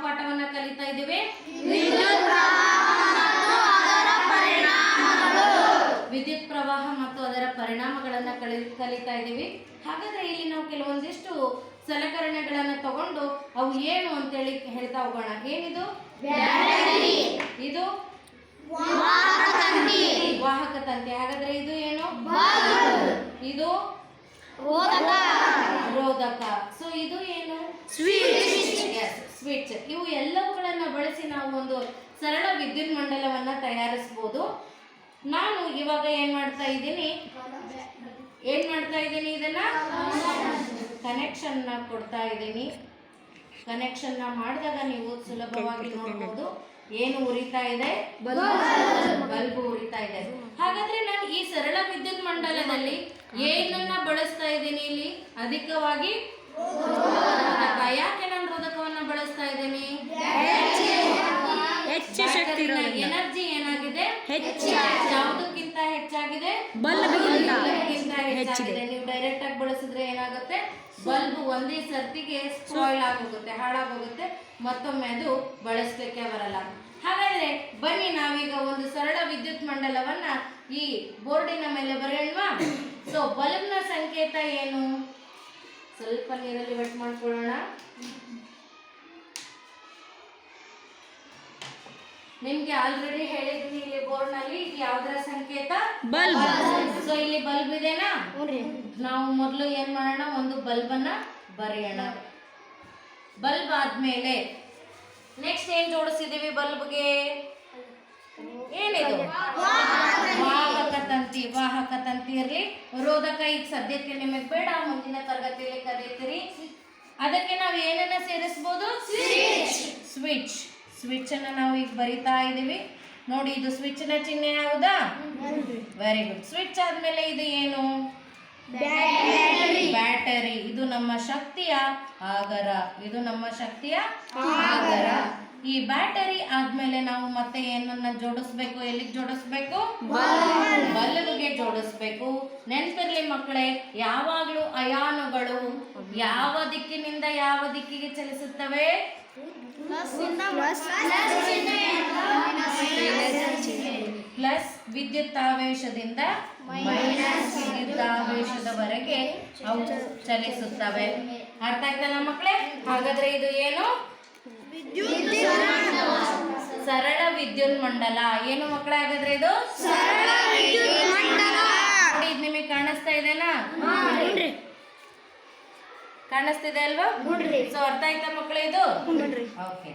ಪಾಠವನ್ನ ಕಲಿತಾ ಇದ್ದೀವಿ? ವಿದ್ಯುತ್ ಪ್ರವಾಹ ಮತ್ತು ಅದರ ಪರಿಣಾಮಗಳನ್ನ ಕಲಿತಾ ಇದ್ದೀವಿ. ಹಾಗಾದ್ರೆ ಇಲ್ಲಿ ನಾವು ಕೆಲವೊಂದಿಷ್ಟು ಸಲಕರಣೆಗಳನ್ನ ತಗೊಂಡು ಅವು ಏನು ಅಂತೇಳಿ ಹೇಳ್ತಾ ಹೋಗೋಣ. ಏನಿದು? ಇದು ವಾಹಕ ತಂತಿ. ಹಾಗಾದ್ರೆ ಇದು ಏನು? ಇದು ರೋಧಕ. ಸೊ ಇದು ಏನು? ಸ್ವಿಚ್. ಇವು ಎಲ್ಲವುಗಳನ್ನ ಬಳಸಿ ನಾವು ಒಂದು ಸರಳ ವಿದ್ಯುತ್ ಮಂಡಲವನ್ನ ತಯಾರಿಸಬಹುದು. ನಾನು ಇವಾಗ ಏನ್ ಮಾಡ್ತಾ ಇದ್ದೀನಿ ಇದನ್ನ ಕನೆಕ್ಷನ್ ಕೊಡ್ತಾ ಇದ್ದೀನಿ. ಕನೆಕ್ಷನ್ ಮಾಡಿದಾಗ ನೀವು ಸುಲಭವಾಗಿ ನೋಡಬಹುದು ಏನು ಉರಿತಾ ಇದೆ? ಬಲ್ಬ್ ಉರಿತಾ ಇದೆ. ಹಾಗಾದ್ರೆ ನಾನು ಈ ಸರಳ ವಿದ್ಯುತ್ ಮಂಡಲದಲ್ಲಿ ಏನನ್ನ ಬಳಸ್ತಾ ಇದ್ದೀನಿ? ಇಲ್ಲಿ ಅಧಿಕವಾಗಿ ರೋಧಕ. ಯಾಕೆ ನಾನು ರೋಧಕವನ್ನ ಬಳಸ್ತಾ ಇದ್ದೀನಿ? ಹೆಚ್ಚು ಶಕ್ತಿ. ಎನರ್ಜಿ ಏನಾಗಿದೆ? ಯಾವುದಕ್ಕಿಂತ ಹೆಚ್ಚಾಗಿದೆ? ಬಲ್ಬ್ಗಿಂತ ಹೆಚ್ಚಾಗಿದೆ. ನೀವು ಡೈರೆಕ್ಟ್ ಆಗಿ ಬಳಸಿದ್ರೆ ಏನಾಗುತ್ತೆ? ಬಲ್ಬ್ ಒಂದೇ ಸರ್ತಿಗೆ ಸ್ಪಾಯ್ಲ್ ಆಗೋಗುತ್ತೆ, ಹಾಳಾಗೋಗುತ್ತೆ, ಮತ್ತೊಮ್ಮೆ ಅದು ಬಳಸಲಿಕ್ಕೆ ಬರಲ್ಲ. ಹಾಗಾದ್ರೆ ಬನ್ನಿ ನಾವೀಗ ಒಂದು ಸರಳ ವಿದ್ಯುತ್ ಮಂಡಲವನ್ನ ಈ ಬೋರ್ಡಿನ ಮೇಲೆ ಬರೆಯೋಣವಾ? ಸೊ ಬಲ್ಬ್ನ ಸಂಕೇತ ಏನು? ಸ್ವಲ್ಪ ನೀರಲ್ಲಿ ವೆಟ್ ಮಾಡ್ಕೊಳ್ಳೋಣ. ನಿಮ್ಗೆ ಆಲ್ರೆಡಿ ಹೇಳಿದ್ವಿ ಇಲ್ಲಿ ಬೋರ್ಡ್ ನಲ್ಲಿ ಯಾವ್ದರ ಸಂಕೇತ? ಬಲ್ಬ್. ಸೊ ಇಲ್ಲಿ ಬಲ್ಬ್ ಇದೆನಾ? ನಾವು ಮೊದಲು ಏನ್ ಮಾಡೋಣ? ಒಂದು ಬಲ್ಬ್ ಅನ್ನ ಬರೆಯೋಣ. ಬಲ್ಬ್ ಆದ್ಮೇಲೆ ನೆಕ್ಸ್ಟ್ ಏನ್ ಜೋಡಿಸಿದೀವಿ ಬಲ್ಬ್ಗೆ? ಏನಿದು? ವಾಹಕ ತಂತಿ. ವಾಹಕ ತಂತಿ ಇರ್ಲಿ. ರೋಧಕ ಈಗ ಸದ್ಯಕ್ಕೆ ನಿಮಗೆ ಬೇಡ, ಮುಂದಿನ ತರಗತಿಯಲ್ಲಿ ಕಲಿತೀರಿ. ಅದಕ್ಕೆ ನಾವು ಏನನ್ನ ಸೇರಿಸಬಹುದು? ಸ್ವಿಚ್. ಸ್ವಿಚ್ ಅನ್ನ ನಾವು ಈಗ ಬರಿತಾ ಇದೀವಿ ನೋಡಿ. ಇದು ಸ್ವಿಚ್ ನ ಚಿಹ್ನೆ ಯಾವ್ದಾ? Very good. ಸ್ವಿಚ್ ಆದ್ಮೇಲೆ ಇದು ಏನು? ಬ್ಯಾಟರಿ. ಇದು ನಮ್ಮ ಶಕ್ತಿಯ ಆಗರ. ಇದು ನಮ್ಮ ಶಕ್ತಿಯ ಆಗರ. ಈ ಬ್ಯಾಟರಿ ಆದ್ಮೇಲೆ ನಾವು ಮತ್ತೆ ಏನನ್ನ ಜೋಡಿಸ್ಬೇಕು? ಎಲ್ಲಿಗೆ ಜೋಡಿಸ್ಬೇಕು? ಬಲ್ಬ್ಗೆ ಜೋಡಿಸ್ಬೇಕು. ನೆನಪಿರ್ಲಿ ಮಕ್ಕಳೇ, ಯಾವಾಗ್ಲೂ ಅಯಾನುಗಳು ಯಾವ ದಿಕ್ಕಿನಿಂದ ಯಾವ ದಿಕ್ಕಿಗೆ ಚಲಿಸುತ್ತವೆ? ಪ್ಲಸ್ ವಿದ್ಯುತ್ತಾವೇಶದಿಂದ ಮೈನಸ್ ವಿದ್ಯುತ್ತಾವೇಶದವರೆಗೆ ಅವು ಚಲಿಸುತ್ತವೆ. ಅರ್ಥ ಆಯ್ತಲ್ಲ ಮಕ್ಕಳೇ? ಹಾಗಾದ್ರೆ ಇದು ಏನು? ಸರಳ ವಿದ್ಯುತ್ ಮಂಡಲ. ಏನು ಮಕ್ಕಳೇ? ಹಾಗಾದ್ರೆ ಇದು ನೋಡಿ. ಇದು ನಿಮಗೆ ಕಾಣಿಸ್ತಾ ಇದೆನಾ? ಕಾಣಿಸ್ತಿದೆ ಅಲ್ವಾ? ಸೊ ಅರ್ಥ ಆಯ್ತಾ ಮಕ್ಕಳೇ ಇದು? ಓಕೆ.